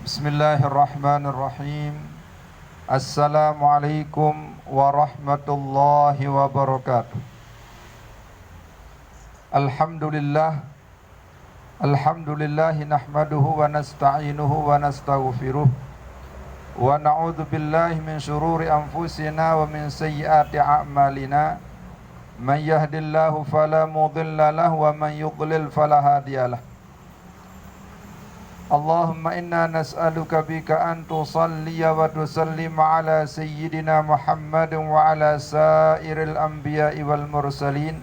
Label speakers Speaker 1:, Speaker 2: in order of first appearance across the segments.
Speaker 1: Bismillahirrahmanirrahim. Assalamualaikum warahmatullahi wabarakatuh. Alhamdulillahi nahmaduhu wa nasta'inuhu wa nastaghfiruh wa na'udzu billahi min syururi anfusina wa min sayyiati a'malina. Man yahdihillahu fala mudilla lahu wa man yudlil fala hadiyalah. Allahumma inna nas'aluka bika an tusalliya wa tusallim ala sayyidina Muhammadin wa ala sairil anbiya'i wal mursalin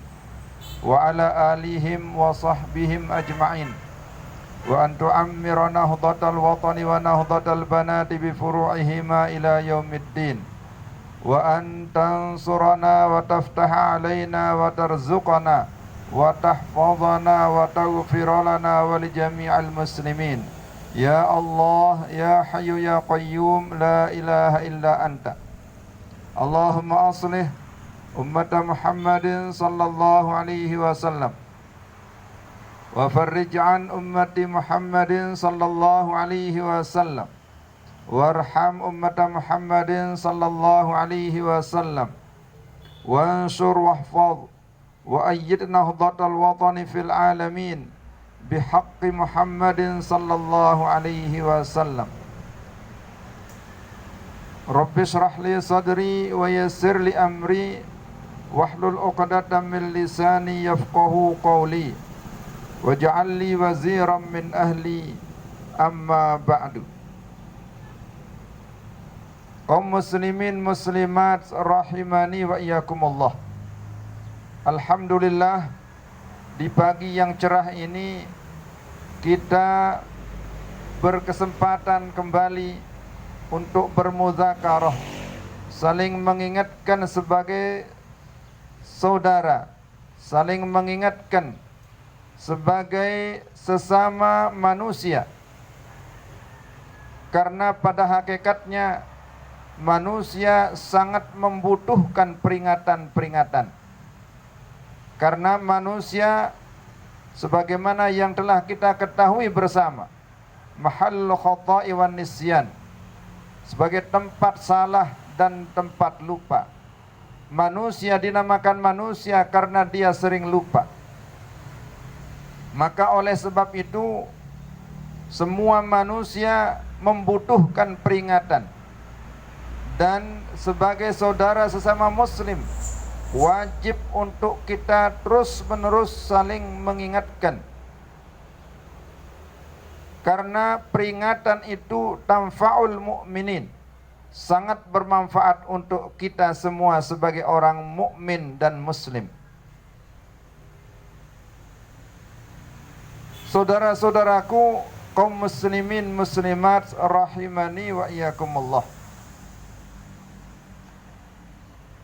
Speaker 1: wa ala alihim wa sahbihim ajma'in wa an tu'ammira nahdatal watani wa nahdatal banati bi furu'ihima ila yaumiddin wa an tansurana wa taftaha alaina wa tarzuqana wa tahfazana wa taghfir lana wa li jami'il muslimin. Ya Allah, ya Hayyu ya Qayyum, la ilaha illa anta. Allahumma aslih ummata Muhammadin sallallahu alaihi wasallam wa farrij an ummati Muhammadin sallallahu alaihi wasallam warham ummata Muhammadin sallallahu alaihi wasallam wansur wahfaz wa ayyid nahdatal watani fil alamin bihaqqi Muhammadin sallallahu alaihi wasallam. Rabbi shrah li sadri wa yassir li amri wahlul 'uqdatam min lisani yafqahu qawli waj'al li waziran min ahli amma ba'du. Kaum muslimin muslimat rahimani wa iyyakumullah. Alhamdulillah, di pagi yang cerah ini kita berkesempatan kembali untuk bermuzakarah, saling mengingatkan sebagai saudara, saling mengingatkan sebagai sesama manusia. Karena pada hakikatnya manusia sangat membutuhkan peringatan-peringatan. Karena manusia, sebagaimana yang telah kita ketahui bersama, mahallu khata'i wan nisyan, sebagai tempat salah dan tempat lupa. Manusia dinamakan manusia karena dia sering lupa. Maka oleh sebab itu semua manusia membutuhkan peringatan. Dan sebagai saudara sesama muslim, wajib untuk kita terus-menerus saling mengingatkan. Karena peringatan itu tanfa'ul mu'minin, sangat bermanfaat untuk kita semua sebagai orang mukmin dan muslim. Saudara-saudaraku, kaum muslimin muslimat rahimani wa iyyakumullah.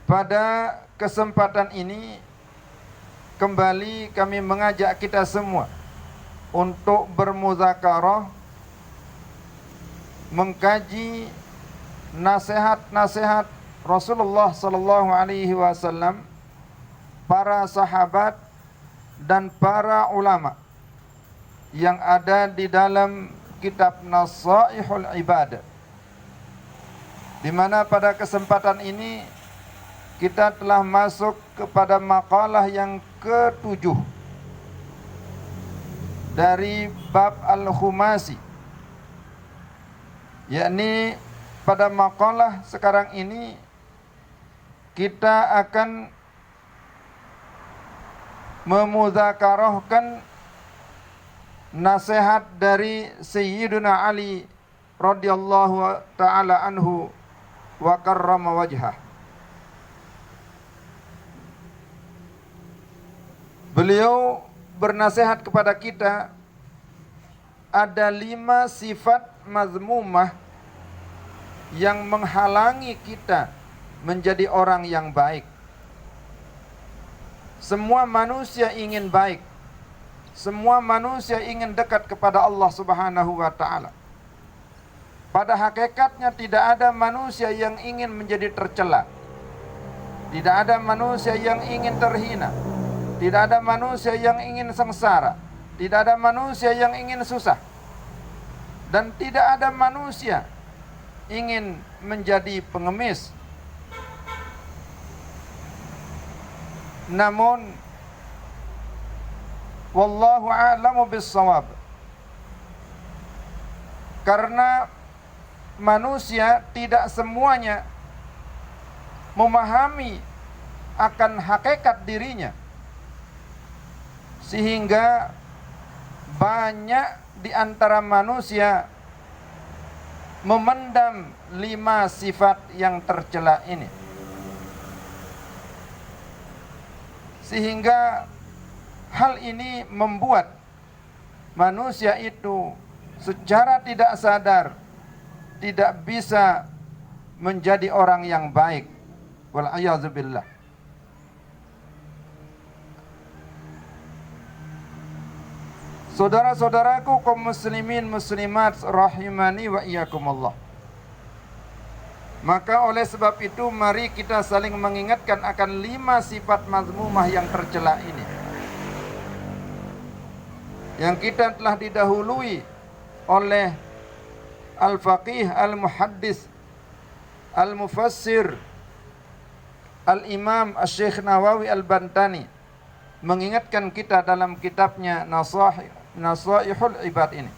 Speaker 1: Pada kesempatan ini kembali kami mengajak kita semua untuk bermuzakarah, mengkaji nasihat-nasihat Rasulullah sallallahu alaihi wasallam, para sahabat dan para ulama yang ada di dalam kitab Nasaihul Ibadah, di mana pada kesempatan ini kita telah masuk kepada makalah yang ke-7 dari bab Al-Khumasi, yakni pada makalah sekarang ini kita akan memuzakarahkan nasihat dari Sayyiduna Ali radhiyallahu ta'ala anhu wa karrama wajhah. Beliau bernasihat kepada kita, ada 5 sifat mazmumah yang menghalangi kita menjadi orang yang baik. Semua manusia ingin baik. Semua manusia ingin dekat kepada Allah Subhanahu wa ta'ala. Pada hakikatnya tidak ada manusia yang ingin menjadi tercela. Tidak ada manusia yang ingin terhina. Tidak ada manusia yang ingin sengsara. Tidak ada manusia yang ingin susah. Dan tidak ada manusia ingin menjadi pengemis. Namun wallahu a'lamu bis-shawab, karena manusia tidak semuanya memahami akan hakikat dirinya, sehingga banyak di antara manusia memendam 5 sifat yang tercela ini, sehingga hal ini membuat manusia itu secara tidak sadar tidak bisa menjadi orang yang baik. Wal'iyadzubillah. Saudara-saudaraku kaum muslimin muslimat rahimani wa iyyakumullah. Maka oleh sebab itu mari kita saling mengingatkan akan 5 sifat mazmumah yang tercela ini, yang kita telah didahului oleh al-faqih, al-muhaddis, al-mufassir, al-imam Asy-Syaikh Nawawi Al-Bantani mengingatkan kita dalam kitabnya Nasaihul Ibad ini.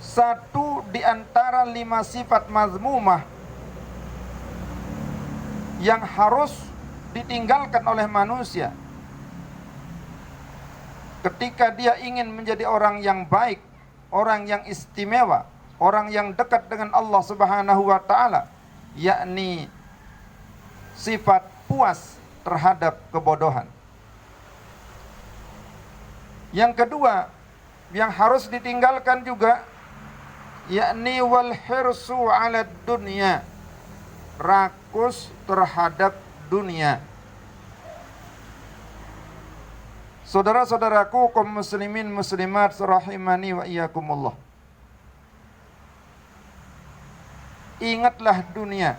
Speaker 1: Satu di antara 5 sifat mazmumah yang harus ditinggalkan oleh manusia ketika dia ingin menjadi orang yang baik, orang yang istimewa, orang yang dekat dengan Allah Subhanahu wa taala, yakni sifat puas terhadap kebodohan. Yang kedua yang harus ditinggalkan juga, yakni wal hirsu 'ala dunya, rakus terhadap dunia. Saudara-saudaraku kaum muslimin muslimat rahimani wa iyyakumullah. Ingatlah dunia.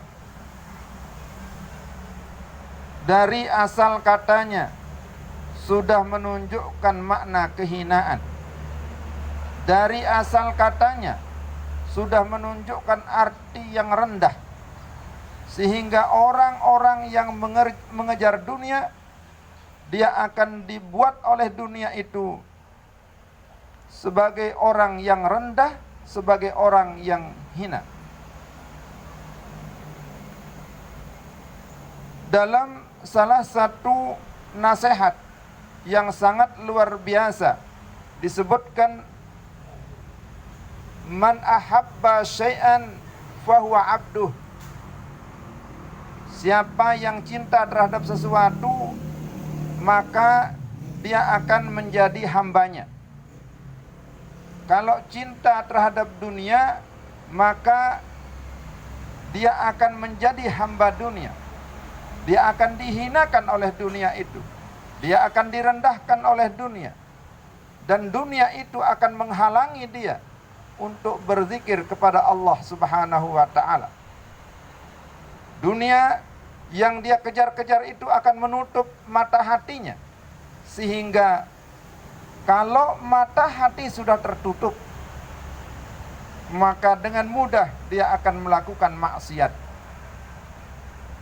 Speaker 1: Dari asal katanya sudah menunjukkan makna kehinaan. Dari asal katanya sudah menunjukkan arti yang rendah, sehingga orang-orang yang mengejar dunia, dia akan dibuat oleh dunia itu sebagai orang yang rendah, sebagai orang yang hina. Dalam salah satu nasihat yang sangat luar biasa disebutkan, man ahabba syai'an fahuwa abduh. Siapa yang cinta terhadap sesuatu, maka dia akan menjadi hambanya. Kalau cinta terhadap dunia, maka dia akan menjadi hamba dunia. Dia akan dihinakan oleh dunia itu. Dia akan direndahkan oleh dunia. Dan dunia itu akan menghalangi dia untuk berzikir kepada Allah Subhanahu wa ta'ala. Dunia yang dia kejar-kejar itu akan menutup mata hatinya, sehingga kalau mata hati sudah tertutup, maka dengan mudah dia akan melakukan maksiat.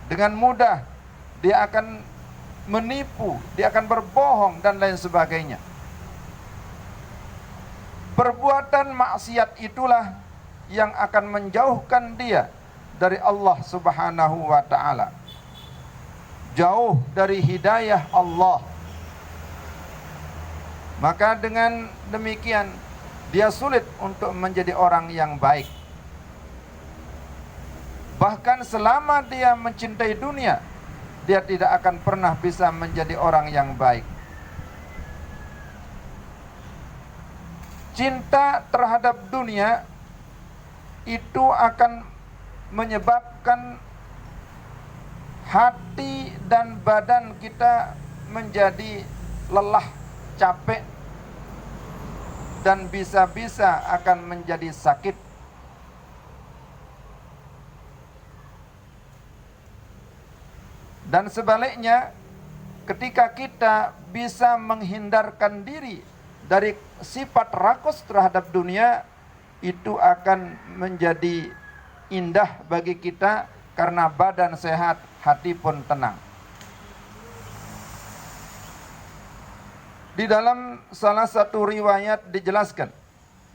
Speaker 1: Dengan mudah dia akan menipu, dia akan berbohong dan lain sebagainya. Perbuatan maksiat itulah yang akan menjauhkan dia dari Allah Subhanahu wa ta'ala, jauh dari hidayah Allah. Maka dengan demikian dia sulit untuk menjadi orang yang baik. Bahkan selama dia mencintai dunia, dia tidak akan pernah bisa menjadi orang yang baik. Cinta terhadap dunia itu akan menyebabkan hati dan badan kita menjadi lelah, capek, dan bisa-bisa akan menjadi sakit. Dan sebaliknya, ketika kita bisa menghindarkan diri dari sifat rakus terhadap dunia itu akan menjadi indah bagi kita karena badan sehat, hati pun tenang. Di dalam salah satu riwayat dijelaskan,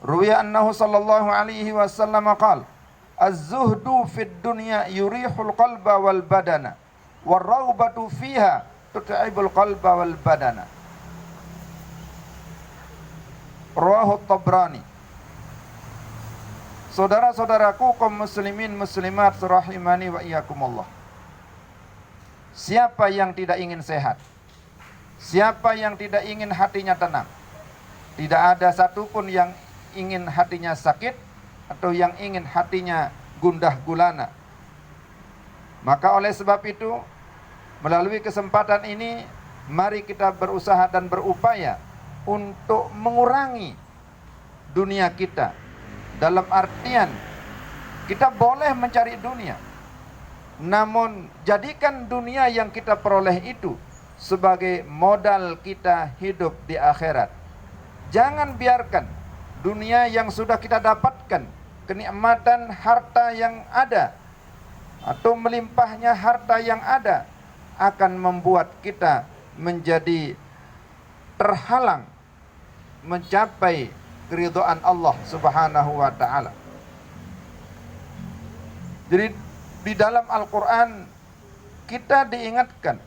Speaker 1: ruwiya annahu sallallahu alaihi wasallam qala, az-zuhdu fid dunya yurihul qalba wal badana, war-raghbatu fiha tut'ibul qalba wal badana. Rawahu Tabrani. Saudara-saudaraku kaum muslimin muslimat rahimani wa iyyakumullah. Siapa yang tidak ingin sehat? Siapa yang tidak ingin hatinya tenang? Tidak ada satupun yang ingin hatinya sakit atau yang ingin hatinya gundah gulana. Maka oleh sebab itu, melalui kesempatan ini, mari kita berusaha dan berupaya untuk mengurangi dunia kita. Dalam artian, kita boleh mencari dunia, namun jadikan dunia yang kita peroleh itu sebagai modal kita hidup di akhirat. Jangan biarkan dunia yang sudah kita dapatkan, kenikmatan harta yang ada atau melimpahnya harta yang ada akan membuat kita menjadi terhalang mencapai keridhaan Allah Subhanahu wa taala. Jadi di dalam Al-Qur'an kita diingatkan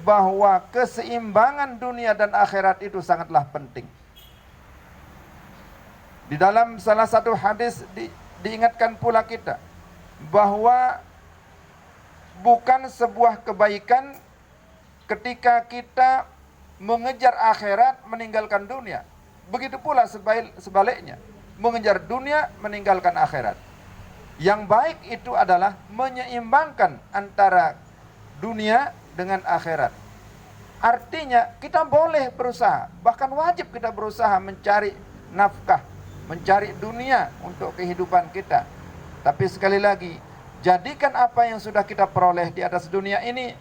Speaker 1: bahwa keseimbangan dunia dan akhirat itu sangatlah penting. Di dalam salah satu hadis diingatkan pula kita bahwa bukan sebuah kebaikan ketika kita mengejar akhirat meninggalkan dunia. Begitu pula sebaliknya, mengejar dunia meninggalkan akhirat. Yang baik itu adalah menyeimbangkan antara dunia dengan akhirat. Artinya kita boleh berusaha, bahkan wajib kita berusaha mencari nafkah, mencari dunia untuk kehidupan kita. Tapi sekali lagi, jadikan apa yang sudah kita peroleh di atas dunia ini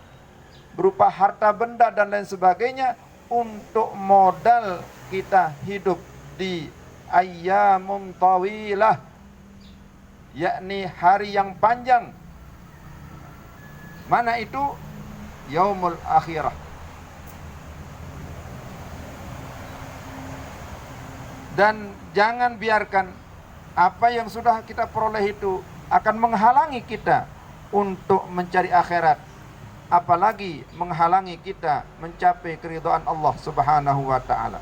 Speaker 1: berupa harta benda dan lain sebagainya untuk modal kita hidup di ayyamun tawilah, yakni hari yang panjang. Mana itu? Yaumul akhirah. Dan jangan biarkan apa yang sudah kita peroleh itu akan menghalangi kita untuk mencari akhirat, apalagi menghalangi kita mencapai keridhaan Allah Subhanahu wa taala.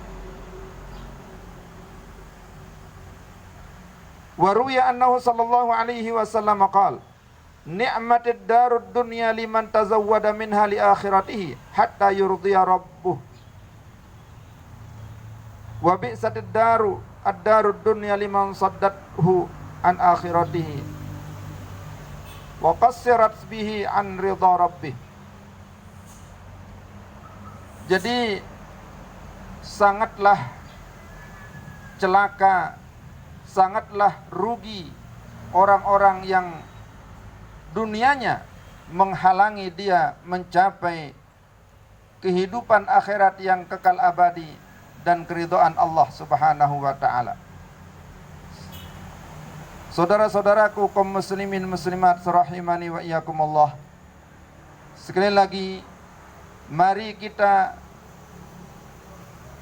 Speaker 1: Wa ruwiya annahu sallallahu alaihi wasallam qala, ni'matid darud dunya liman tazawwada minha li akhiratihi hatta yurdiya rabbuh. Wa bi'satid daru ad-darud dunya liman saddathu an akhiratihi wa qassirat bihi an ridha rabbih. Jadi sangatlah celaka, sangatlah rugi orang-orang yang dunianya menghalangi dia mencapai kehidupan akhirat yang kekal abadi dan keridhaan Allah Subhanahu wa taala. Saudara-saudaraku kaum muslimin muslimat rahimani wa iyyakumullah. Sekali lagi, mari kita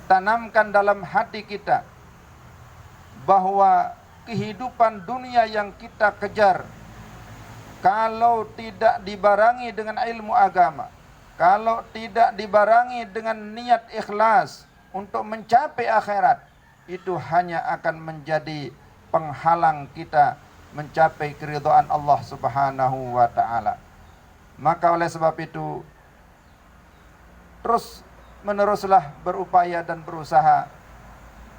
Speaker 1: tanamkan dalam hati kita bahwa kehidupan dunia yang kita kejar, kalau tidak dibarengi dengan ilmu agama, kalau tidak dibarengi dengan niat ikhlas untuk mencapai akhirat, itu hanya akan menjadi penghalang kita mencapai keridhaan Allah Subhanahu wa taala. Maka oleh sebab itu, terus meneruslah berupaya dan berusaha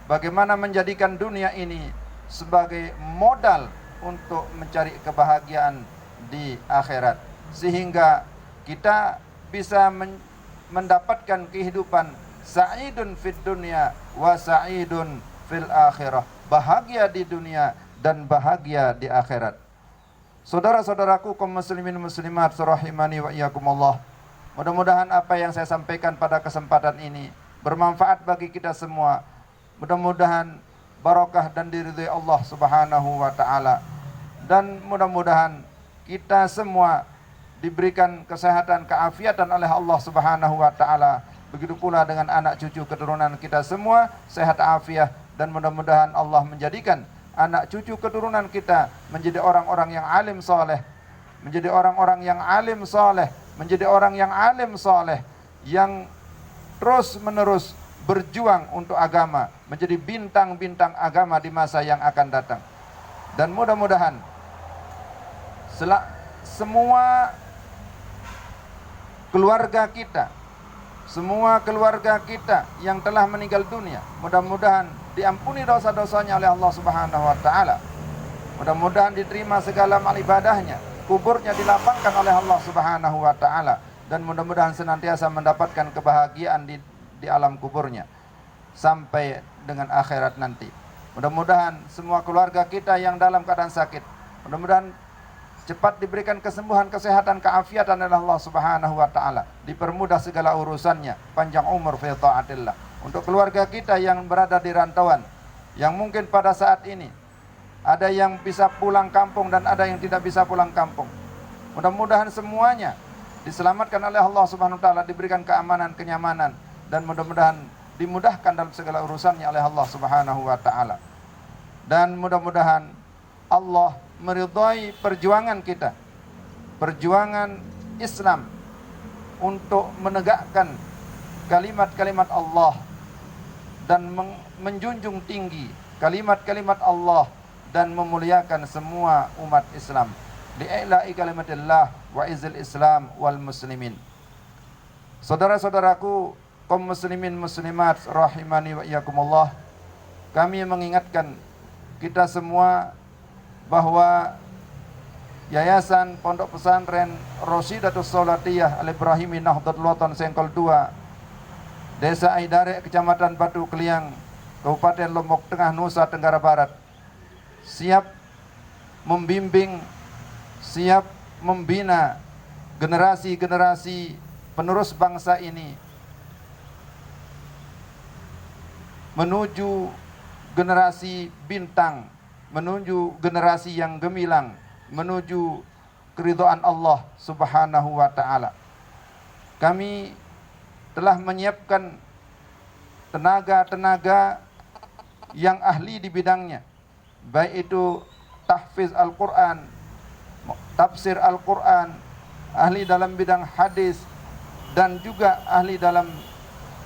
Speaker 1: bagaimana menjadikan dunia ini sebagai modal untuk mencari kebahagiaan di akhirat, sehingga kita bisa mendapatkan kehidupan sa'idun fid dunya wa sa'idun fil akhirah, bahagia di dunia dan bahagia di akhirat. Saudara-saudaraku kaum muslimin muslimat rahimani wa iyyakumullah, mudah-mudahan apa yang saya sampaikan pada kesempatan ini bermanfaat bagi kita semua mudah-mudahan barakah dan diridhai Allah Subhanahu wa taala. Dan mudah-mudahan kita semua diberikan kesehatan, keafiatan oleh Allah Subhanahu wa taala. Begitu pula dengan anak cucu keturunan kita semua sehat afiat, dan mudah-mudahan Allah menjadikan anak cucu keturunan kita menjadi orang-orang yang alim soleh, menjadi orang-orang yang alim soleh, menjadi orang yang alim soleh, yang terus menerus berjuang untuk agama, menjadi bintang-bintang agama di masa yang akan datang. Dan mudah-mudahan semua keluarga kita, semua keluarga kita yang telah meninggal dunia, mudah-mudahan diampuni dosa-dosanya oleh Allah Subhanahu wa taala. Mudah-mudahan diterima segala amal ibadahnya, kuburnya dilapangkan oleh Allah Subhanahu wa taala, dan mudah-mudahan senantiasa mendapatkan kebahagiaan di alam kuburnya sampai dengan akhirat nanti. Mudah-mudahan semua keluarga kita yang dalam keadaan sakit, mudah-mudahan cepat diberikan kesembuhan, kesehatan, keafiatan oleh Allah Subhanahu wa taala, dipermudah segala urusannya, panjang umur fi taatillah. Untuk keluarga kita yang berada di rantauan, yang mungkin pada saat ini ada yang bisa pulang kampung dan ada yang tidak bisa pulang kampung, mudah-mudahan semuanya diselamatkan oleh Allah Subhanahu wa taala, diberikan keamanan, kenyamanan, dan mudah-mudahan dimudahkan dalam segala urusannya oleh Allah Subhanahu wa taala. Dan mudah-mudahan Allah meridhai perjuangan kita, perjuangan Islam untuk menegakkan kalimat-kalimat Allah dan menjunjung tinggi kalimat-kalimat Allah dan memuliakan semua umat Islam. Li'ila'i kalimatillah wa izil Islam wal muslimin. Saudara-saudaraku kaum muslimin muslimat rahimani wa iyyakumullah, kami mengingatkan kita semua bahwa Yayasan Pondok Pesantren Rosyidatus Sholatiyah Al-Ibrahimi Nahdlatul Watan Sengkol 2, Desa Aidare, Kecamatan Batu Keliang, Kabupaten Lombok Tengah, Nusa Tenggara Barat, siap membimbing, siap membina generasi-generasi penerus bangsa ini menuju generasi bintang, menuju generasi yang gemilang, menuju keridhaan Allah Subhanahu wa taala. Kami telah menyiapkan tenaga-tenaga yang ahli di bidangnya, baik itu tahfiz Al-Quran, tafsir Al-Quran, ahli dalam bidang hadis, dan juga ahli dalam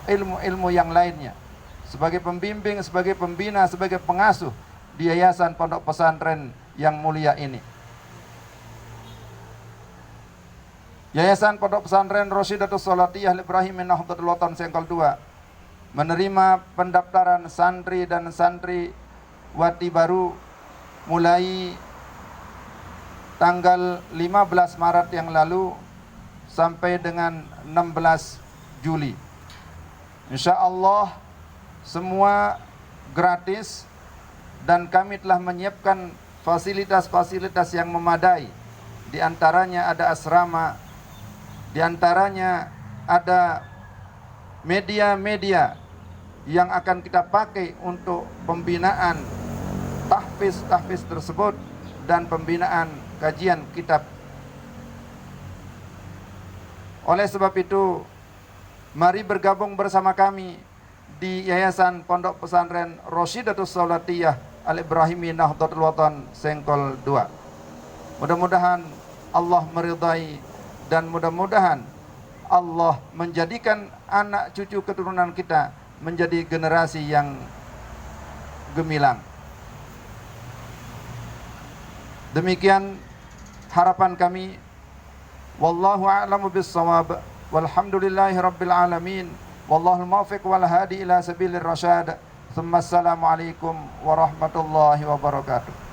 Speaker 1: ilmu-ilmu yang lainnya, sebagai pembimbing, sebagai pembina, sebagai pengasuh di Yayasan Pondok Pesantren yang mulia ini. Yayasan Pondok Pesantren Rosyidatus Sholatiyah Al-Ibrahimi Nahdlatul Watan Sengkol 2 menerima pendaftaran santri dan santri wati baru mulai tanggal 15 Maret yang lalu sampai dengan 16 Juli. Insya Allah semua gratis, dan kami telah menyiapkan fasilitas-fasilitas yang memadai. Di antaranya ada asrama, di antaranya ada media-media yang akan kita pakai untuk pembinaan tahfiz tersebut dan pembinaan kajian kitab. Oleh sebab itu, mari bergabung bersama kami di Yayasan Pondok Pesantren Rosyidatus Sholatiyah Al-Ibrahimi Nahdlatul Watan Sengkol 2. Mudah-mudahan Allah meridhai, dan mudah-mudahan Allah menjadikan anak cucu keturunan kita menjadi generasi yang gemilang. Demikian harapan kami. Wallahu a'lamu bis-shawab. Walhamdulillahi rabbil alamin. Wallahul muwaffiq wal hadi ila sabilir rasyad. Assalamualaikum warahmatullahi wabarakatuh.